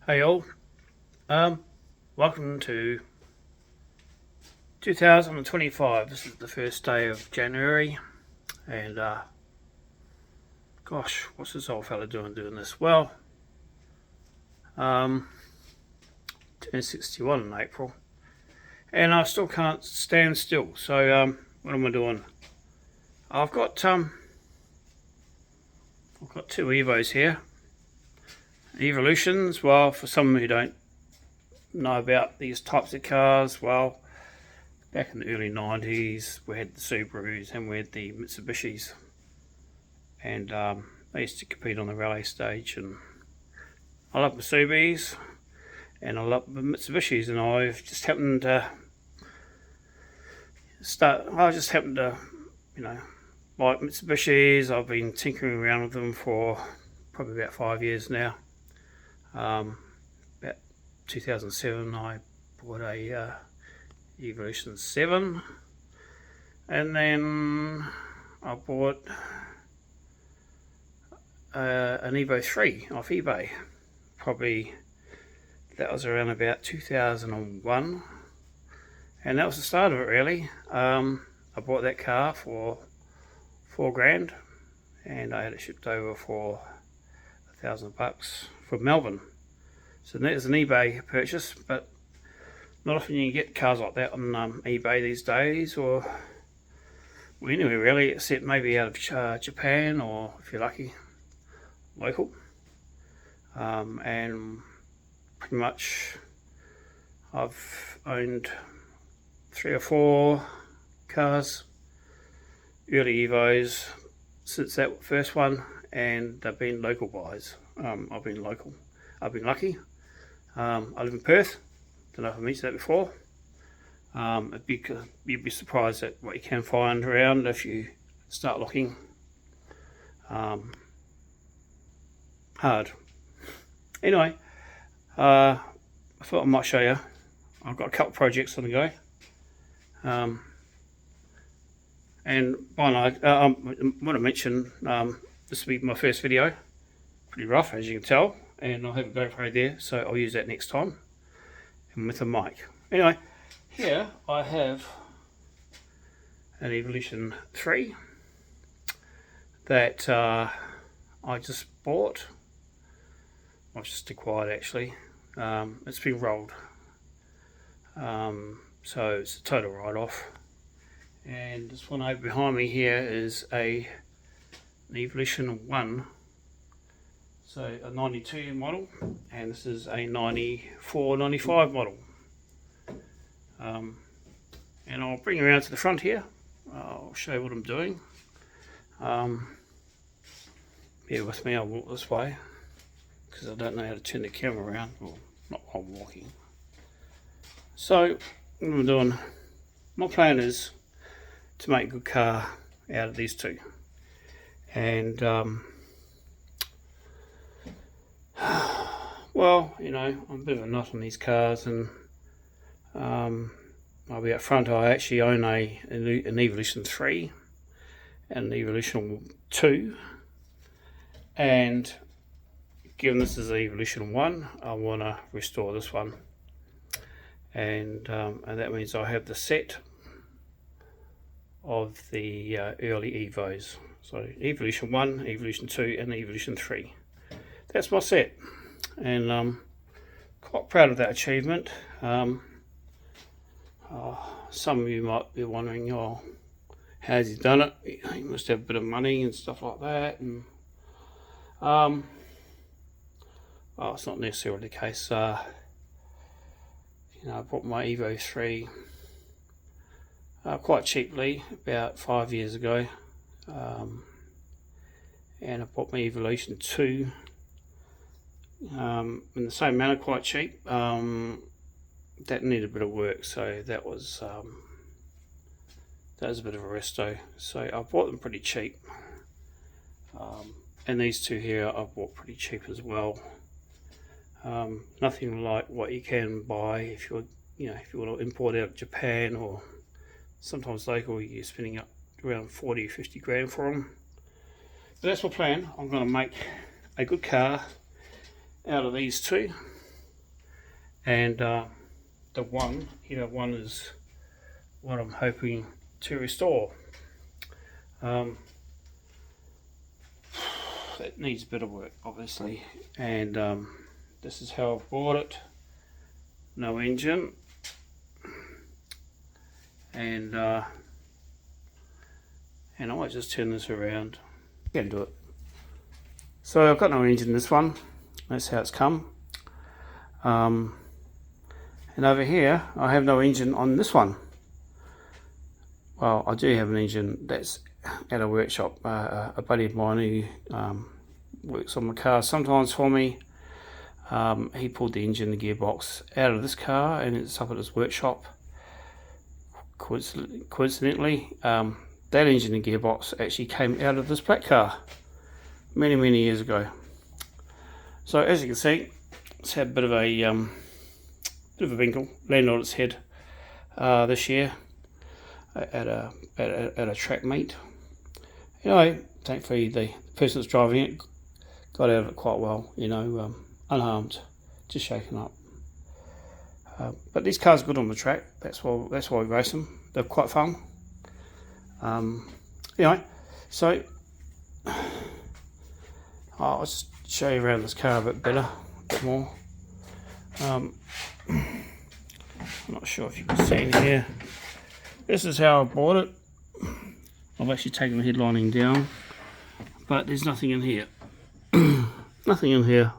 Hey all, welcome to 2025. This is the first day of January, and gosh, what's this old fella doing this? Well, turned 61 in April, and I still can't stand still. So what am I doing? I've got two Evos here. Evolutions. Well, for some who don't know about these types of cars, well, back in the early 90s we had the Subarus and we had the Mitsubishis, and they used to compete on the rally stage, and I love Mitsubishis and I love the Mitsubishis, and I've just happened to like Mitsubishis. I've been tinkering around with them for probably about 5 years now. About 2007 I bought a Evolution 7, and then I bought an Evo 3 off eBay. Probably that was around about 2001, and that was the start of it really. I bought that car for $4,000, and I had it shipped over for $1,000 from Melbourne. So that is an eBay purchase, but not often you can get cars like that on eBay these days, or anywhere really, except maybe out of Japan, or if you're lucky, local. And pretty much I've owned 3 or 4 cars, early Evos, since that first one, and they've been local buys. I've been lucky. I live in Perth. Don't know if I mentioned that before. You'd be surprised at what you can find around if you start looking hard. Anyway, I thought I might show you. I've got a couple of projects on the go. And I want to mention, this will be my first video. Pretty rough, as you can tell, and I have a GoPro there, so I'll use that next time, and with a mic. Anyway, here I have an Evolution 3 that I just bought. I just acquired actually. It's been rolled, so it's a total write-off. And this one over behind me here is an Evolution 1. So a 92 model, and this is a 94, 95 model. And I'll bring you around to the front here. I'll show you what I'm doing. Bear with me, I'll walk this way, because I don't know how to turn the camera around. Well, not while I'm walking. So, what I'm doing, my plan is to make a good car out of these two. And well, you know, I'm a bit of a nut on these cars, and I'll be up front. I actually own an Evolution 3 and an Evolution 2, and given this is an Evolution 1, I want to restore this one, and that means I have the set of the early Evos. So Evolution 1, Evolution 2 and Evolution 3. That's my set, and I'm quite proud of that achievement. Some of you might be wondering, oh, how's he done it? He must have a bit of money and stuff like that. And well, it's not necessarily the case. You know, I bought my Evo 3 quite cheaply about 5 years ago, and I bought my Evolution 2 in the same manner, quite cheap. That needed a bit of work, so that was a bit of a resto. So I bought them pretty cheap, and these two here I bought pretty cheap as well. Nothing like what you can buy if you want to import out of Japan, or sometimes local. You're spending up around 40 or 50 grand for them. So that's my plan. I'm going to make a good car out of these two, and the one, either one, is what I'm hoping to restore. It needs a bit of work, obviously, and this is how I bought it. No engine, and I might just turn this around. Can do it. So I've got no engine in this one. That's how it's come. And over here, I have no engine on this one. Well, I do have an engine that's at a workshop. A buddy of mine who works on the car sometimes for me. He pulled the engine, the gearbox out of this car, and it's up at his workshop. Coincidentally, that engine and gearbox actually came out of this black car many years ago. So as you can see, it's had a bit of a winkle, landed on its head this year at a track meet. Anyway, thankfully the person that's driving it got out of it quite well, unharmed, just shaken up. But these cars are good on the track. That's why we race them. They're quite fun. Anyway, so I'll just show you around this car a bit better, a bit more. I'm not sure if you can see in here. This is how I bought it. I've actually taken the headlining down, but there's nothing in here. Nothing in here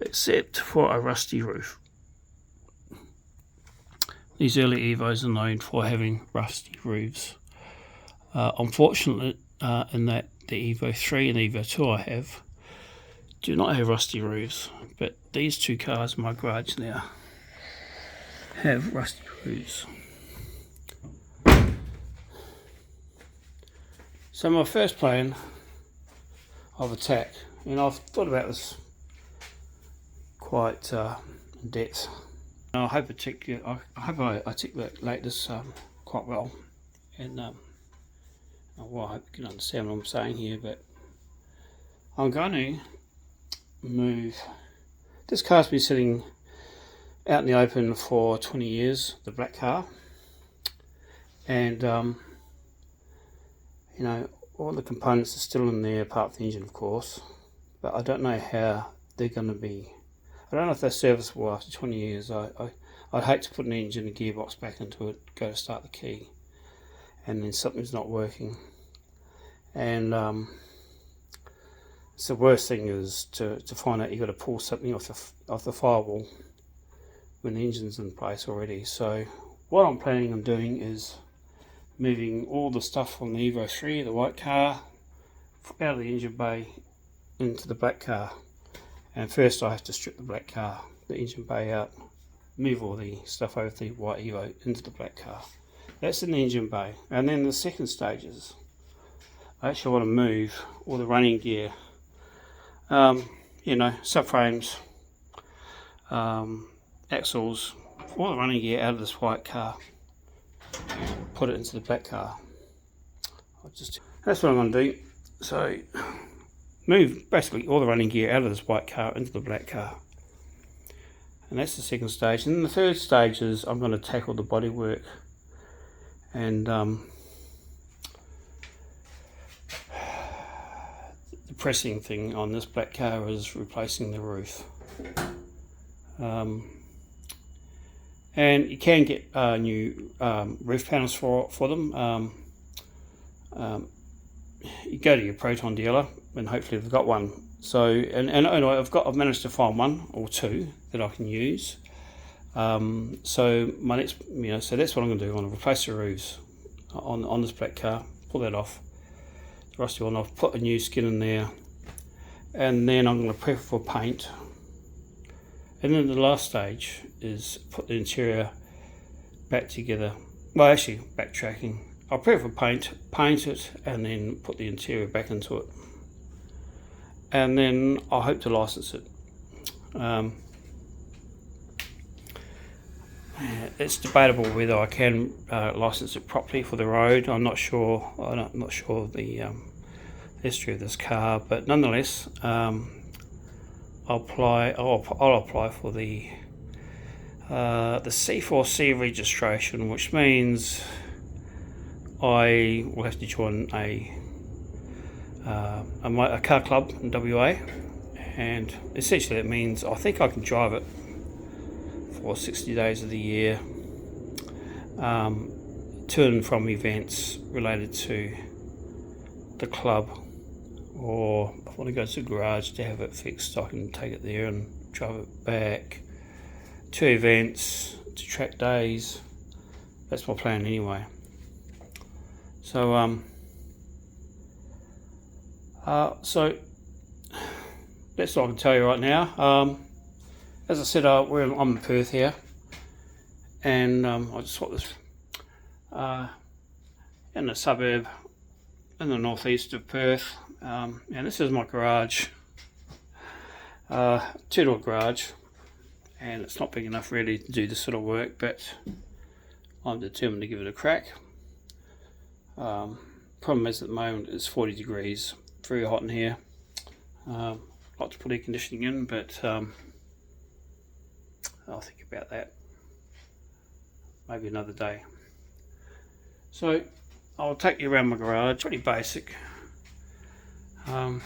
except for a rusty roof. These early Evos are known for having rusty roofs. Unfortunately, in that the Evo 3 and Evo 2 I have do not have rusty roofs, but these two cars in my garage now have rusty roofs. So my first plan of attack, and I've thought about this quite in depth. I hope I articulate this quite well, and well, I hope you can understand what I'm saying here. But I'm going to move. This car's been sitting out in the open for 20 years, the black car, and all the components are still in there, apart from the engine, of course. But I don't know how they're going to be. I don't know if they're serviceable after 20 years. I'd hate to put an engine and gearbox back into it, go to start the key, and then something's not working. And it's the worst thing is to find out you've got to pull something off the firewall when the engine's in place already. So what I'm planning on doing is moving all the stuff from the Evo 3, the white car, out of the engine bay into the black car. And first I have to strip the engine bay out, move all the stuff over the white Evo into the black car. That's in the engine bay. And then the second stage is I actually want to move all the running gear, subframes, axles, all the running gear out of this white car, put it into the black car. That's what I'm going to do. So move basically all the running gear out of this white car into the black car, and that's the second stage. And then the third stage is I'm going to tackle the bodywork, and the pressing thing on this black car is replacing the roof. And you can get new roof panels for them. You go to your Proton dealer, and hopefully they've got one. So, and I've managed to find one or two that I can use. So my next, so that's what I'm going to do. I'm going to replace the roofs on this black car, pull that off, the rusty one off, put a new skin in there, and then I'm going to prep for paint. And then the last stage is put the interior back together. Well, actually, backtracking. I'll prep for paint it, and then put the interior back into it. And then I hope to license it. It's debatable whether I can license it properly for the road. I'm not sure. I'm not sure of the history of this car, but nonetheless, I'll apply for the the C4C registration, which means I will have to join a car club in WA, and essentially that means I think I can drive it for 60 days of the year, to and from events related to the club, or if I want to go to the garage to have it fixed, I can take it there and drive it back to events, to track days. That's my plan anyway. So so that's all I can tell you right now. As I said, I'm in Perth here, and I just swapped this in a suburb in the northeast of Perth, and this is my garage, two-door garage, and it's not big enough really to do this sort of work, but I'm determined to give it a crack. Problem is at the moment it's 40 degrees, very hot in here. Like to put air conditioning in, but I'll think about that maybe another day. So I'll take you around my garage. Pretty basic, but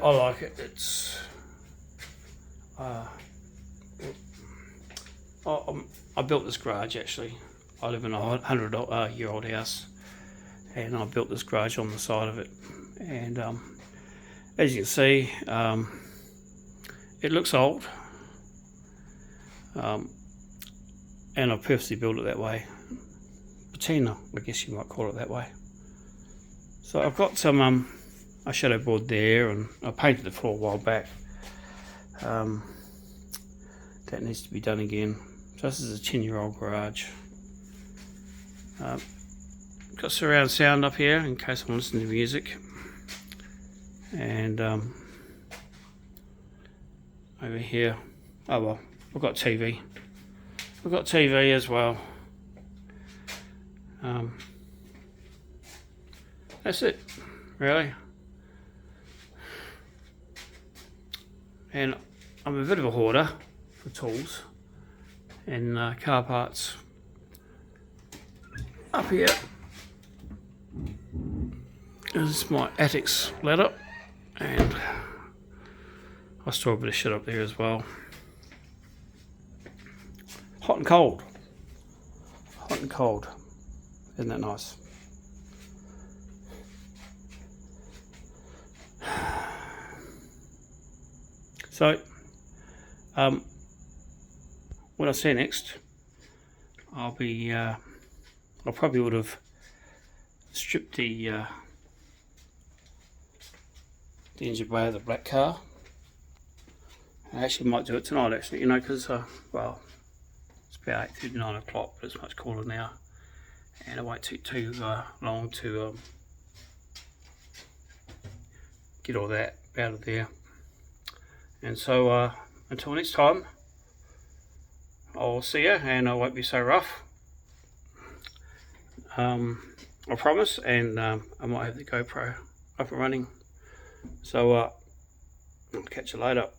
I like it. It's I built this garage actually. I live in a 100-year-old house, and I built this garage on the side of it, and as you can see, it looks old, and I purposely built it that way. Patina, I guess you might call it that way. So I've got some a shadow board there, and I painted the floor a while back. That needs to be done again. So this is a 10-year-old garage. Got surround sound up here in case I'm listening to music, and over here, oh well, I've got TV. I've got TV as well. That's it, really. And I'm a bit of a hoarder for tools and car parts. Up here is my attic's ladder, and I store a bit of shit up there as well. Hot and cold. Hot and cold. Isn't that nice? So, when I see you next, I probably would have stripped the engine bay of the black car. I actually might do it tonight, actually, you know, because well, it's about 8:30, 9 o'clock, but it's much cooler now, and it won't take too long to get all that out of there. And so until next time, I'll see you, and I won't be so rough, I promise, and I might have the GoPro up and running. So I'll catch you later.